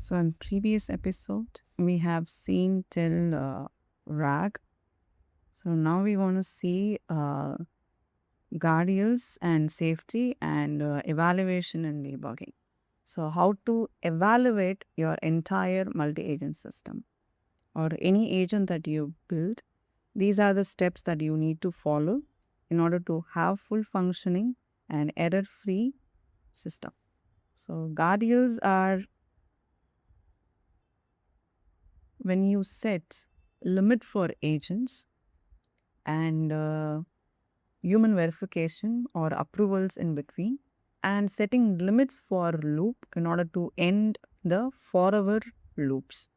So in previous episode, we have seen till RAG. So now we want to see guardrails and safety and evaluation and debugging. So how to evaluate your entire multi-agent system or any agent that you build. These are the steps that you need to follow in order to have full functioning and error-free system. So guardrails are when you set limit for agents and human verification or approvals in between, and setting limits for loop in order to end the forever loops.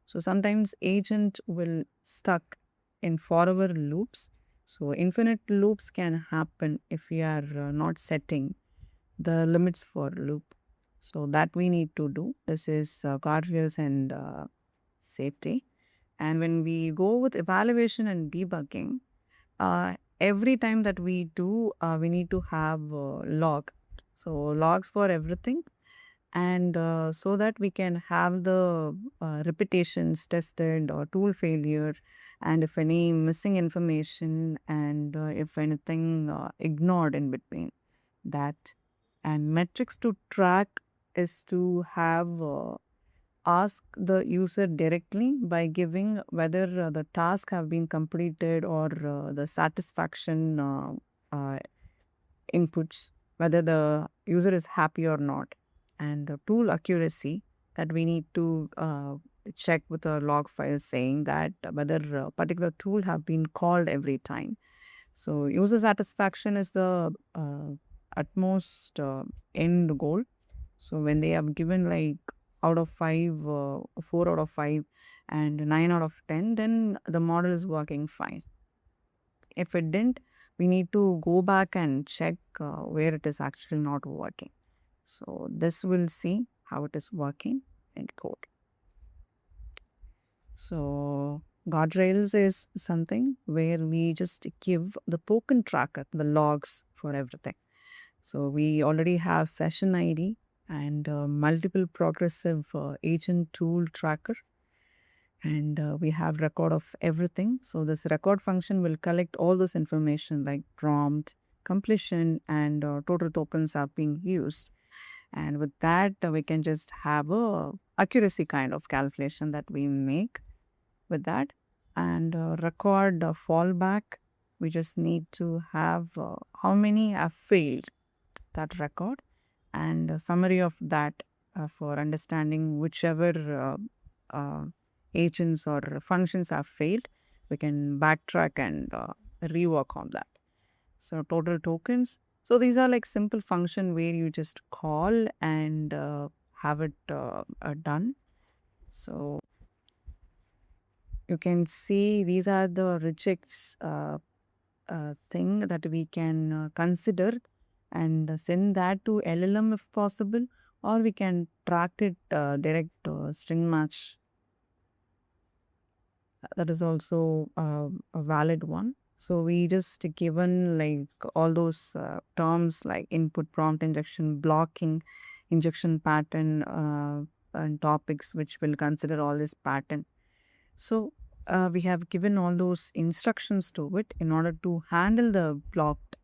So sometimes agent will stuck in forever loops. So infinite loops can happen if we are not setting the limits for loop. So that we need to do. This is guardrails and safety. And when we go with evaluation and debugging, every time that we do, we need to have log. So logs for everything, and so that we can have the repetitions tested or tool failure, and if any missing information, and if anything ignored in between that. And metrics to track is to have ask the user directly by giving whether the task have been completed or the satisfaction uh, inputs, whether the user is happy or not, and the tool accuracy that we need to check with a log file saying that whether a particular tool have been called every time. So user satisfaction is the utmost end goal. So when they have given like out of 5, 4 out of 5 and 9 out of 10, then the model is working fine. If it didn't, we need to go back and check where it is actually not working. So this will see how it is working in code. So guardrails is something where we just give the token tracker, the logs for everything. So we already have session ID and multiple progressive agent tool tracker, and we have record of everything. So this record function will collect all this information like prompt, completion, and total tokens are being used. And with that, we can just have a accuracy kind of calculation that we make with that. And record fallback, we just need to have how many have failed that record, and a summary of that for understanding whichever agents or functions have failed, we can backtrack and rework on that. So total tokens. So these are like simple function where you just call and have it done. So you can see these are the rejects thing that we can consider and send that to LLM if possible, or we can track it direct string match. That is also a valid one. So we just given like all those terms like input prompt injection, blocking, injection pattern, and topics which will consider all this pattern. So we have given all those instructions to it in order to handle the blocked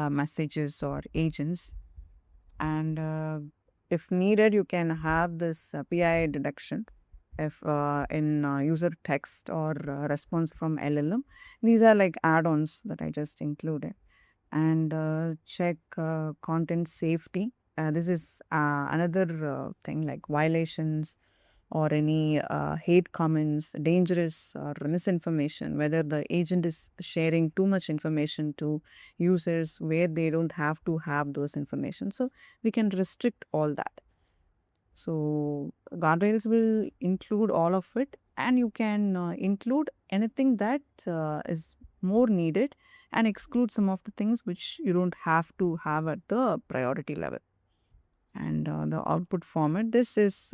messages or agents. And if needed, you can have this PI deduction if in user text or response from LLM. These are like add-ons that I just included. And check content safety. This is another thing like violations or any hate comments, dangerous or misinformation, whether the agent is sharing too much information to users where they don't have to have those information. So we can restrict all that. So guardrails will include all of it, and you can include anything that is more needed and exclude some of the things which you don't have to have at the priority level. And the output format, this is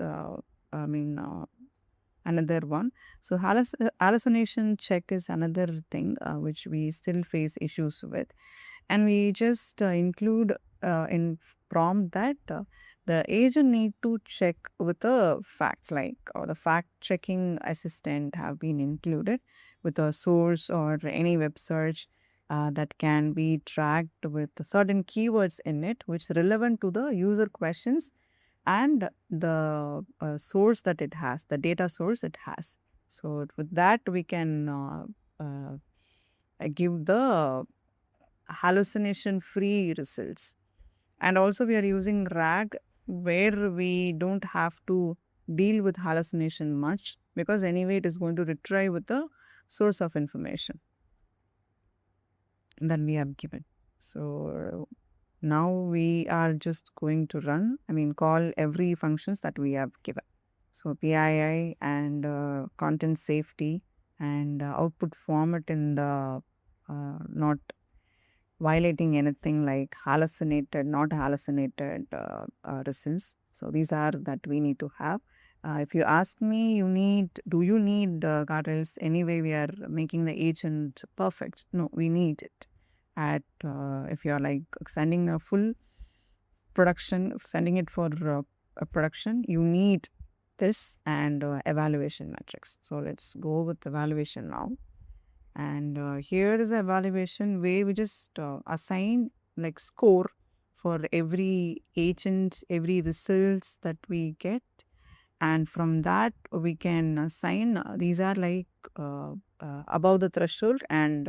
another one. So hallucination check is another thing which we still face issues with, and we just include prompt that the agent need to check with the facts, like or the fact checking assistant have been included with a source or any web search that can be tracked with certain keywords in it which relevant to the user questions and the source that it has, the data source it has. So with that we can give the hallucination free results. And also we are using RAG where we don't have to deal with hallucination much, because anyway it is going to retrieve with the source of information that we have given. So now we are just going to call every functions that we have given. So PII and content safety and output format in the not violating anything like hallucinated, not hallucinated results. So these are that we need to have. If you ask me, do you need guardrails? Anyway, we are making the agent perfect. No, we need it. If you are like sending a full production, sending it for a production, you need this and evaluation metrics. So let's go with evaluation now. And here is the evaluation where we just assign like score for every agent, every results that we get. And from that, we can assign these are like above the threshold and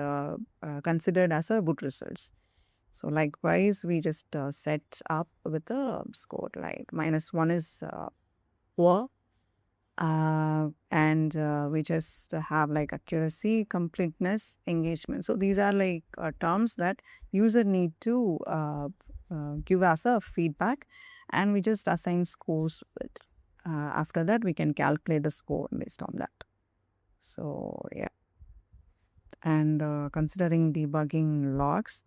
considered as a good results. So likewise, we just set up with a score like -1 is poor, and we just have like accuracy, completeness, engagement. So these are like terms that user need to give us a feedback, and we just assign scores with. After that, we can calculate the score based on that. So yeah, and considering debugging logs,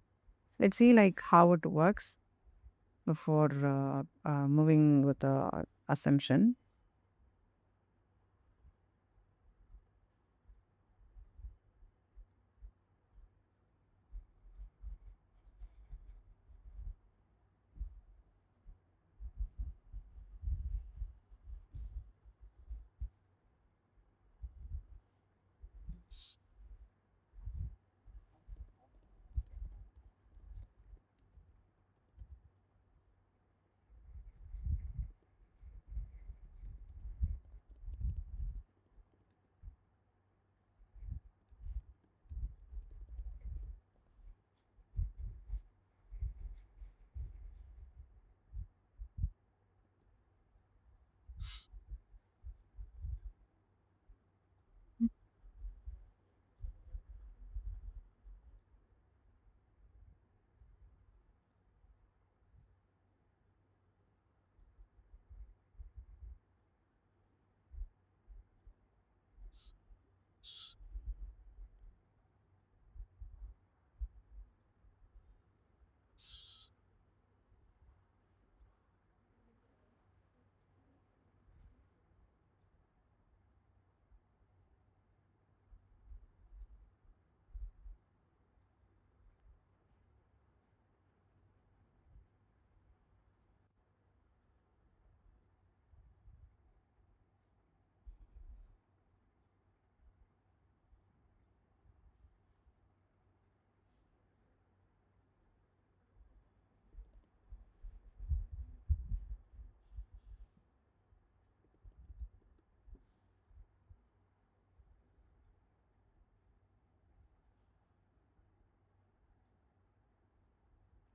let's see like how it works before moving with the assumption.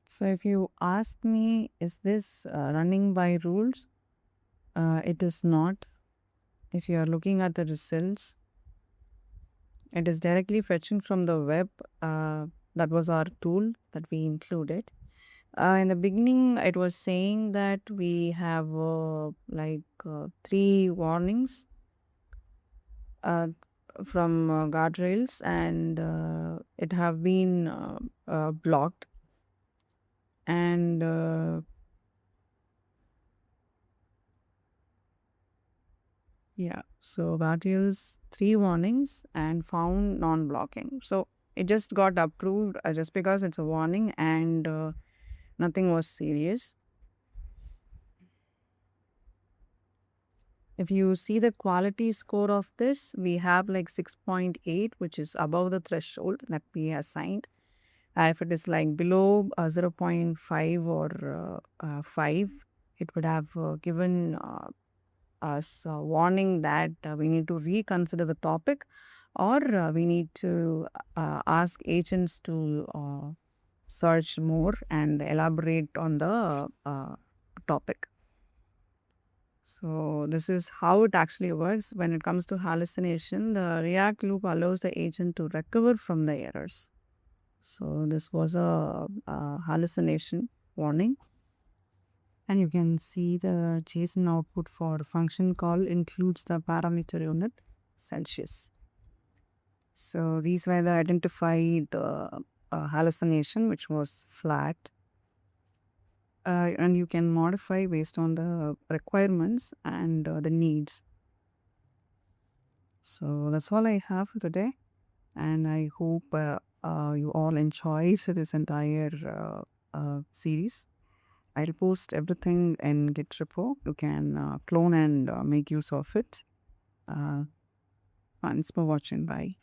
So if you ask me, is this running by rules? It is not. If you are looking at the results, it is directly fetching from the web. That was our tool that we included. In the beginning, it was saying that we have three warnings from guardrails, and it have been blocked. And yeah, so guardrails, three warnings and found non-blocking. So it just got approved just because it's a warning, and Nothing was serious. If you see the quality score of this, we have like 6.8, which is above the threshold that we assigned. If it is like below 0.5 or 5, it would have given us a warning that we need to reconsider the topic, or we need to ask agents to search more and elaborate on the topic. So this is how it actually works. When it comes to hallucination, the React loop allows the agent to recover from the errors. So this was a hallucination warning. And you can see the JSON output for function call includes the parameter unit Celsius. So these were the identified hallucination which was flagged. And you can modify based on the requirements and the needs. So that's all I have for today. And I hope you all enjoyed this entire series. I'll post everything in Git repo. You can clone and make use of it. Thanks for watching. Bye.